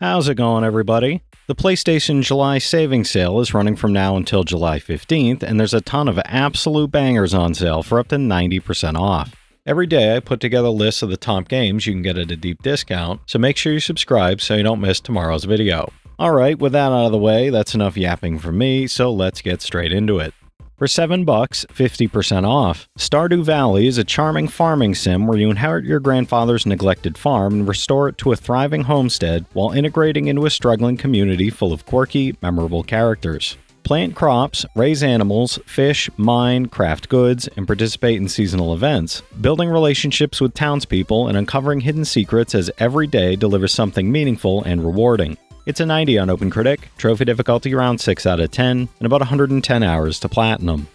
How's it going, everybody? The PlayStation July savings sale is running from now until July 15th, and there's a ton of absolute bangers on sale for up to 90% off. Every day I put together lists of the top games you can get at a deep discount, so make sure you subscribe so you don't miss tomorrow's video. Alright, with that out of the way, that's enough yapping from me, so let's get straight into it. For $7, 50% off, Stardew Valley is a charming farming sim where you inherit your grandfather's neglected farm and restore it to a thriving homestead while integrating into a struggling community full of quirky, memorable characters. Plant crops, raise animals, fish, mine, craft goods, and participate in seasonal events, building relationships with townspeople and uncovering hidden secrets as every day delivers something meaningful and rewarding. It's a 90 on OpenCritic, trophy difficulty around 6 out of 10, and about 110 hours to platinum.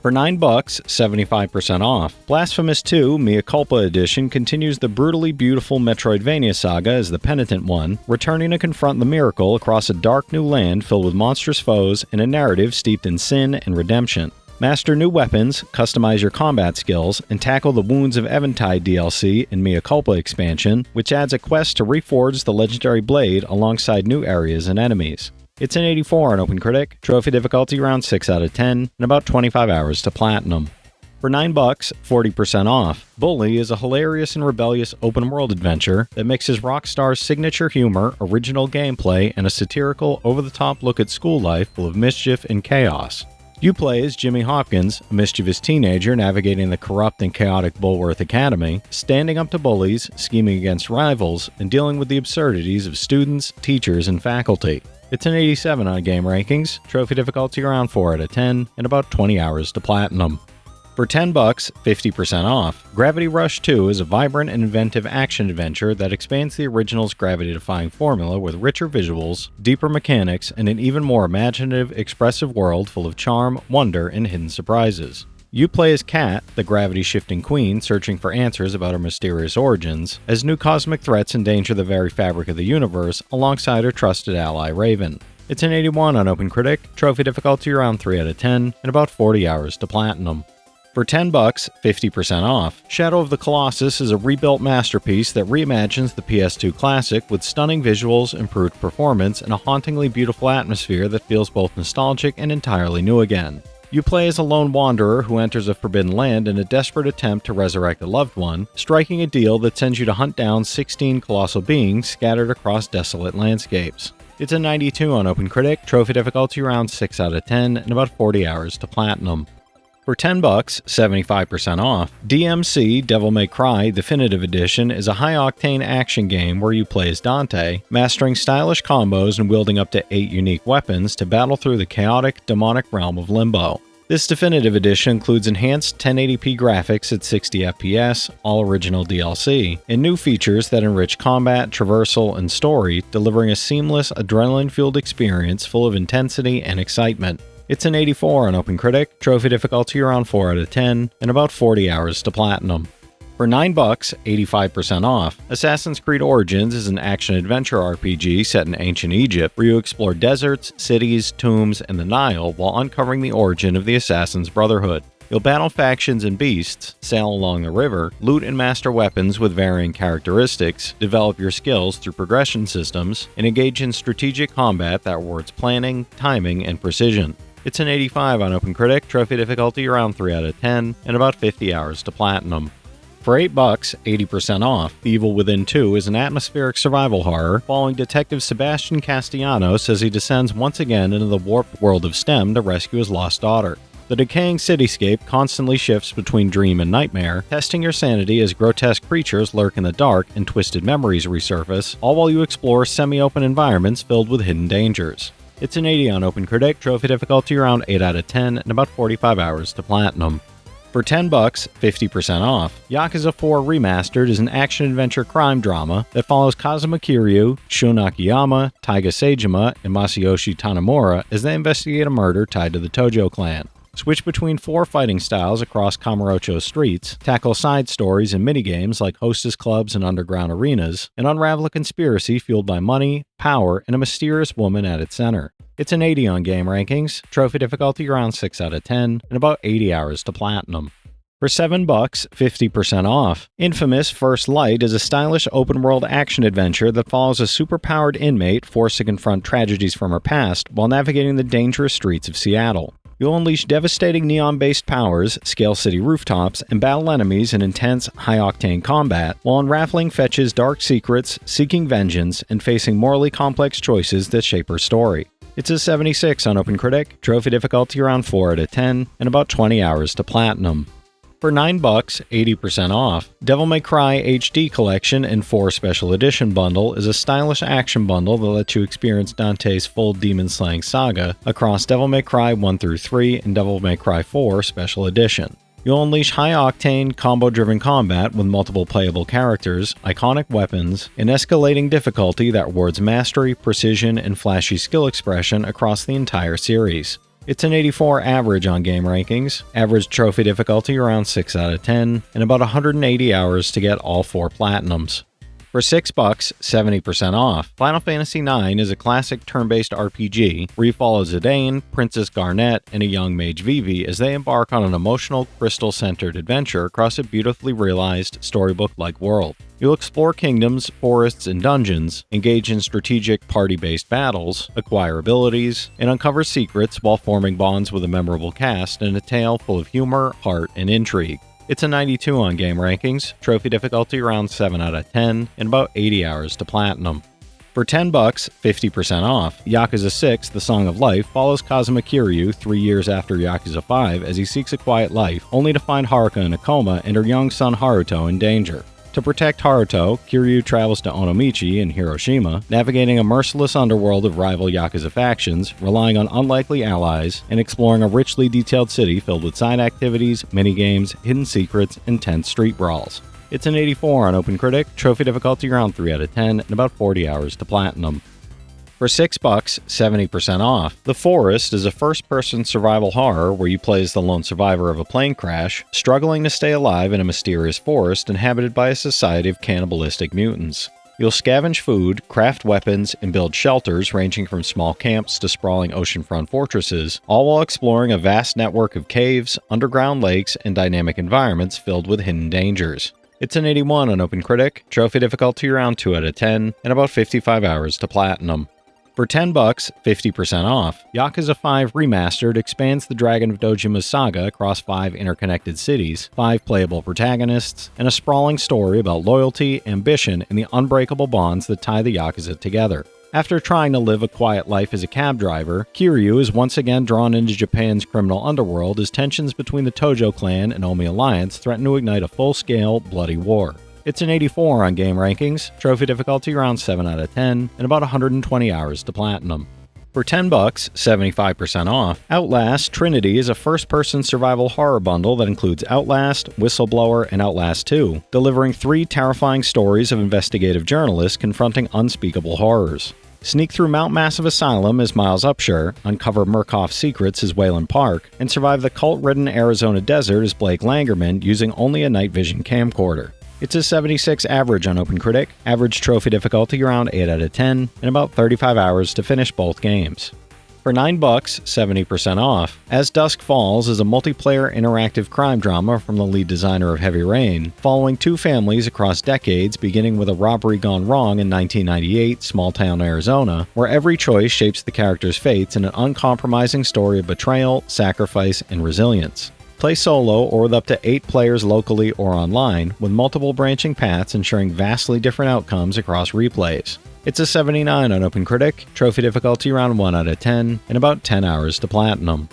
For $9, 75% off, Blasphemous 2 Mea Culpa Edition continues the brutally beautiful Metroidvania saga as the penitent one, returning to confront the miracle across a dark new land filled with monstrous foes and a narrative steeped in sin and redemption. Master new weapons, customize your combat skills, and tackle the Wounds of Eventide DLC and Mea Culpa expansion, which adds a quest to reforge the legendary blade alongside new areas and enemies. It's an 84 on OpenCritic, trophy difficulty around 6 out of 10, and about 25 hours to platinum. For $9, 40% off, Bully is a hilarious and rebellious open-world adventure that mixes Rockstar's signature humor, original gameplay, and a satirical, over-the-top look at school life full of mischief and chaos. You play as Jimmy Hopkins, a mischievous teenager navigating the corrupt and chaotic Bulworth Academy, standing up to bullies, scheming against rivals, and dealing with the absurdities of students, teachers, and faculty. It's an 87 on Game Rankings, trophy difficulty around 4 out of 10, and about 20 hours to platinum. For $10, 50% off, Gravity Rush 2 is a vibrant and inventive action-adventure that expands the original's gravity-defying formula with richer visuals, deeper mechanics, and an even more imaginative, expressive world full of charm, wonder, and hidden surprises. You play as Kat, the gravity-shifting queen searching for answers about her mysterious origins, as new cosmic threats endanger the very fabric of the universe alongside her trusted ally Raven. It's an 81 on OpenCritic, trophy difficulty around 3 out of 10, and about 40 hours to platinum. For $10, 50% off, Shadow of the Colossus is a rebuilt masterpiece that reimagines the PS2 classic with stunning visuals, improved performance, and a hauntingly beautiful atmosphere that feels both nostalgic and entirely new again. You play as a lone wanderer who enters a forbidden land in a desperate attempt to resurrect a loved one, striking a deal that sends you to hunt down 16 colossal beings scattered across desolate landscapes. It's a 92 on OpenCritic, trophy difficulty around 6 out of 10, and about 40 hours to platinum. For $10, 75% off, DmC Devil May Cry Definitive Edition is a high-octane action game where you play as Dante, mastering stylish combos and wielding up to 8 unique weapons to battle through the chaotic, demonic realm of Limbo. This Definitive Edition includes enhanced 1080p graphics at 60 FPS, all original DLC, and new features that enrich combat, traversal, and story, delivering a seamless, adrenaline-fueled experience full of intensity and excitement. It's an 84 on OpenCritic, trophy difficulty around 4 out of 10, and about 40 hours to platinum. For $9, 85% off, Assassin's Creed Origins is an action-adventure RPG set in ancient Egypt where you explore deserts, cities, tombs, and the Nile while uncovering the origin of the Assassin's Brotherhood. You'll battle factions and beasts, sail along the river, loot and master weapons with varying characteristics, develop your skills through progression systems, and engage in strategic combat that rewards planning, timing, and precision. It's an 85 on OpenCritic, trophy difficulty around 3 out of 10, and about 50 hours to platinum. For $8, 80% off, The Evil Within 2 is an atmospheric survival horror following Detective Sebastian Castellanos as he descends once again into the warped world of STEM to rescue his lost daughter. The decaying cityscape constantly shifts between dream and nightmare, testing your sanity as grotesque creatures lurk in the dark and twisted memories resurface, all while you explore semi-open environments filled with hidden dangers. It's an 80 on OpenCritic, trophy difficulty around 8 out of 10, and about 45 hours to platinum. For $10, 50% off, Yakuza 4 Remastered is an action-adventure crime drama that follows Kazuma Kiryu, Shun Akiyama, Taiga Seijima, and Masayoshi Tanimura as they investigate a murder tied to the Tojo clan. Switch between 4 fighting styles across Kamurocho streets, tackle side stories and minigames like hostess clubs and underground arenas, and unravel a conspiracy fueled by money, power, and a mysterious woman at its center. It's an 80 on Game Rankings, trophy difficulty around 6 out of 10, and about 80 hours to platinum. For $7, 50% off. Infamous First Light is a stylish open-world action adventure that follows a superpowered inmate forced to confront tragedies from her past while navigating the dangerous streets of Seattle. You'll unleash devastating neon-based powers, scale city rooftops, and battle enemies in intense, high-octane combat, while unraveling Fetch's dark secrets, seeking vengeance, and facing morally complex choices that shape her story. It's a 76 on OpenCritic, trophy difficulty around 4 out of 10, and about 20 hours to platinum. For $9, 80% off. Devil May Cry HD Collection and 4 Special Edition Bundle is a stylish action bundle that lets you experience Dante's full demon-slaying saga across Devil May Cry 1 through 3 and Devil May Cry 4 Special Edition. You'll unleash high-octane, combo-driven combat with multiple playable characters, iconic weapons, and escalating difficulty that rewards mastery, precision, and flashy skill expression across the entire series. It's an 84 average on game rankings, average trophy difficulty around 6 out of 10, and about 180 hours to get all 4 platinums. For $6, 70% off. Final Fantasy IX is a classic turn-based RPG where you follow Zidane, Princess Garnet, and a young mage Vivi as they embark on an emotional, crystal-centered adventure across a beautifully realized, storybook-like world. You'll explore kingdoms, forests, and dungeons, engage in strategic party-based battles, acquire abilities, and uncover secrets while forming bonds with a memorable cast in a tale full of humor, heart, and intrigue. It's a 92 on game rankings, trophy difficulty around 7 out of 10, and about 80 hours to platinum. For $10, 50% off. Yakuza 6, The Song of Life, follows Kazuma Kiryu 3 years after Yakuza 5 as he seeks a quiet life, only to find Haruka in a coma and her young son Haruto in danger. To protect Haruto, Kiryu travels to Onomichi in Hiroshima, navigating a merciless underworld of rival Yakuza factions, relying on unlikely allies, and exploring a richly detailed city filled with side activities, minigames, hidden secrets, and tense street brawls. It's an 84 on OpenCritic, trophy difficulty around 3 out of 10, and about 40 hours to platinum. For $6, 70% off. The Forest is a first-person survival horror where you play as the lone survivor of a plane crash, struggling to stay alive in a mysterious forest inhabited by a society of cannibalistic mutants. You'll scavenge food, craft weapons, and build shelters ranging from small camps to sprawling oceanfront fortresses, all while exploring a vast network of caves, underground lakes, and dynamic environments filled with hidden dangers. It's an 81 on OpenCritic, trophy difficulty around 2 out of 10, and about 55 hours to platinum. For $10, 50% off. Yakuza 5 Remastered expands the Dragon of Dojima's saga across 5 interconnected cities, 5 playable protagonists, and a sprawling story about loyalty, ambition, and the unbreakable bonds that tie the Yakuza together. After trying to live a quiet life as a cab driver, Kiryu is once again drawn into Japan's criminal underworld as tensions between the Tojo clan and Omi Alliance threaten to ignite a full-scale, bloody war. It's an 84 on game rankings, trophy difficulty around 7 out of 10, and about 120 hours to platinum. For $10, 75% off. Outlast Trinity is a first-person survival horror bundle that includes Outlast, Whistleblower, and Outlast 2, delivering 3 terrifying stories of investigative journalists confronting unspeakable horrors. Sneak through Mount Massive Asylum as Miles Upshur, uncover Murkoff's secrets as Wayland Park, and survive the cult-ridden Arizona desert as Blake Langerman using only a night vision camcorder. It's a 76 average on OpenCritic, average trophy difficulty around 8 out of 10, and about 35 hours to finish both games. For $9, 70% off. As Dusk Falls is a multiplayer interactive crime drama from the lead designer of Heavy Rain, following 2 families across decades, beginning with a robbery gone wrong in 1998, small-town Arizona, where every choice shapes the character's fates in an uncompromising story of betrayal, sacrifice, and resilience. Play solo or with up to 8 players locally or online, with multiple branching paths ensuring vastly different outcomes across replays. It's a 79 on OpenCritic, trophy difficulty around 1 out of 10, and about 10 hours to platinum.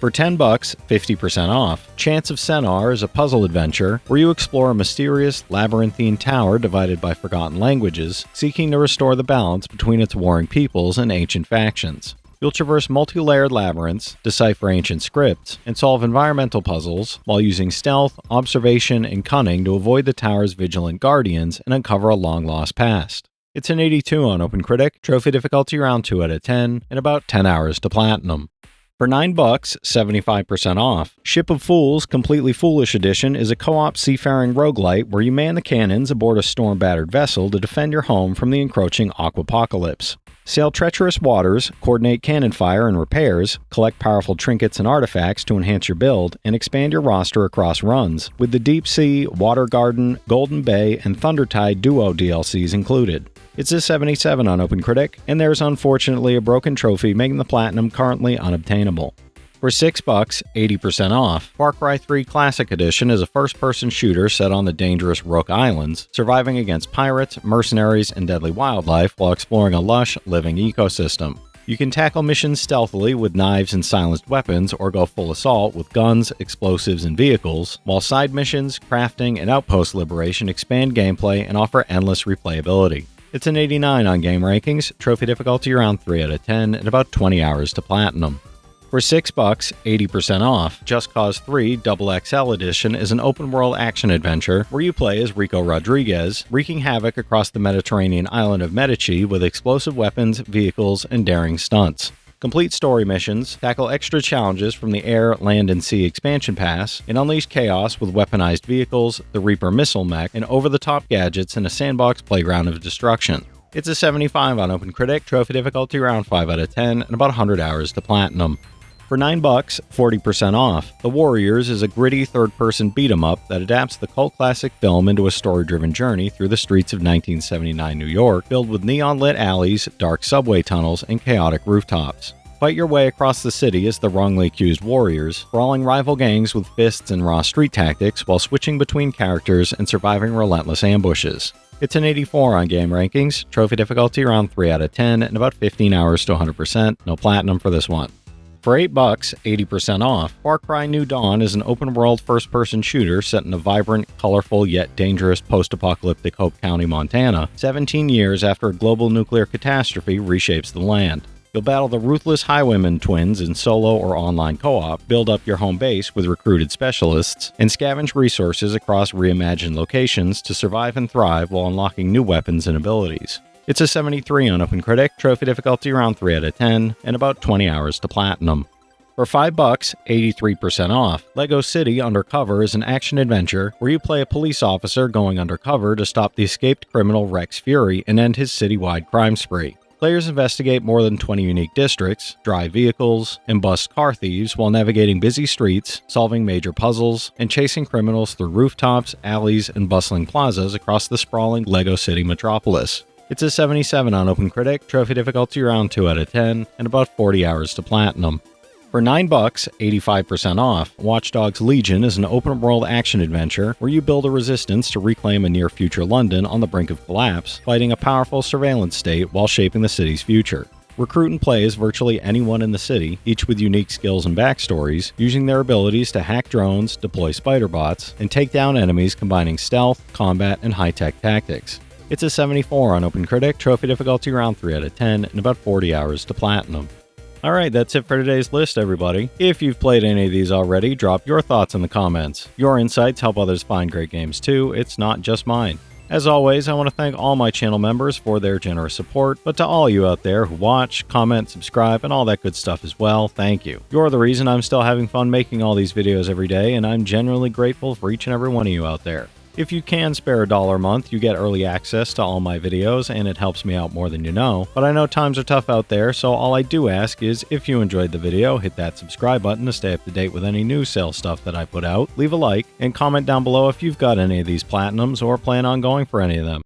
For $10, 50% off. Chants of Sennaar is a puzzle adventure where you explore a mysterious, labyrinthine tower divided by forgotten languages, seeking to restore the balance between its warring peoples and ancient factions. You'll traverse multi-layered labyrinths, decipher ancient scripts, and solve environmental puzzles while using stealth, observation, and cunning to avoid the tower's vigilant guardians and uncover a long-lost past. It's an 82 on OpenCritic, trophy difficulty around 2 out of 10, and about 10 hours to platinum. For $9, 75% off. Ship of Fools Completely Foolish Edition is a co-op seafaring roguelite where you man the cannons aboard a storm-battered vessel to defend your home from the encroaching aquapocalypse. Sail treacherous waters, coordinate cannon fire and repairs, collect powerful trinkets and artifacts to enhance your build, and expand your roster across runs, with the Deep Sea, Water Garden, Golden Bay, and Thundertide Duo DLCs included. It's a 77 on OpenCritic, and there's unfortunately a broken trophy making the Platinum currently unobtainable. For $6, 80% off, Far Cry 3 Classic Edition is a first-person shooter set on the dangerous Rook Islands, surviving against pirates, mercenaries, and deadly wildlife while exploring a lush, living ecosystem. You can tackle missions stealthily with knives and silenced weapons, or go full assault with guns, explosives, and vehicles, while side missions, crafting, and outpost liberation expand gameplay and offer endless replayability. It's an 89 on game rankings, trophy difficulty around 3 out of 10, and about 20 hours to platinum. For $6, 80% off, Just Cause 3 XXL Edition is an open-world action-adventure where you play as Rico Rodriguez, wreaking havoc across the Mediterranean island of Medici with explosive weapons, vehicles, and daring stunts. Complete story missions, tackle extra challenges from the Air, Land, and Sea expansion pass, and unleash chaos with weaponized vehicles, the Reaper missile mech, and over-the-top gadgets in a sandbox playground of destruction. It's a 75 on OpenCritic, trophy difficulty around 5 out of 10, and about 100 hours to platinum. For $9, 40% off, The Warriors is a gritty third-person beat-em-up that adapts the cult classic film into a story-driven journey through the streets of 1979 New York, filled with neon-lit alleys, dark subway tunnels, and chaotic rooftops. Fight your way across the city as the wrongly accused Warriors, brawling rival gangs with fists and raw street tactics while switching between characters and surviving relentless ambushes. It's an 84 on game rankings, trophy difficulty around 3 out of 10, and about 15 hours to 100%, no platinum for this one. For $8, 80% off, Far Cry New Dawn is an open-world first-person shooter set in a vibrant, colorful, yet dangerous post-apocalyptic Hope County, Montana, 17 years after a global nuclear catastrophe reshapes the land. You'll battle the ruthless Highwayman twins in solo or online co-op, build up your home base with recruited specialists, and scavenge resources across reimagined locations to survive and thrive while unlocking new weapons and abilities. It's a 73 on OpenCritic, trophy difficulty around 3 out of 10, and about 20 hours to platinum. For $5, 83% off, Lego City Undercover is an action-adventure where you play a police officer going undercover to stop the escaped criminal Rex Fury and end his citywide crime spree. Players investigate more than 20 unique districts, drive vehicles, and bust car thieves while navigating busy streets, solving major puzzles, and chasing criminals through rooftops, alleys, and bustling plazas across the sprawling Lego City metropolis. It's a 77 on OpenCritic, trophy difficulty around 2 out of 10, and about 40 hours to platinum. For $9, 85% off, Watch Dogs Legion is an open-world action-adventure where you build a resistance to reclaim a near-future London on the brink of collapse, fighting a powerful surveillance state while shaping the city's future. Recruit and play as virtually anyone in the city, each with unique skills and backstories, using their abilities to hack drones, deploy spider bots, and take down enemies combining stealth, combat, and high-tech tactics. It's a 74 on OpenCritic, trophy difficulty around 3 out of 10, and about 40 hours to platinum. Alright, that's it for today's list, everybody. If you've played any of these already, drop your thoughts in the comments. Your insights help others find great games too, it's not just mine. As always, I want to thank all my channel members for their generous support, but to all you out there who watch, comment, subscribe, and all that good stuff as well, thank you. You're the reason I'm still having fun making all these videos every day, and I'm genuinely grateful for each and every one of you out there. If you can spare $1 a month, you get early access to all my videos, and it helps me out more than you know. But I know times are tough out there, so all I do ask is, if you enjoyed the video, hit that subscribe button to stay up to date with any new sales stuff that I put out, leave a like, and comment down below if you've got any of these platinums or plan on going for any of them.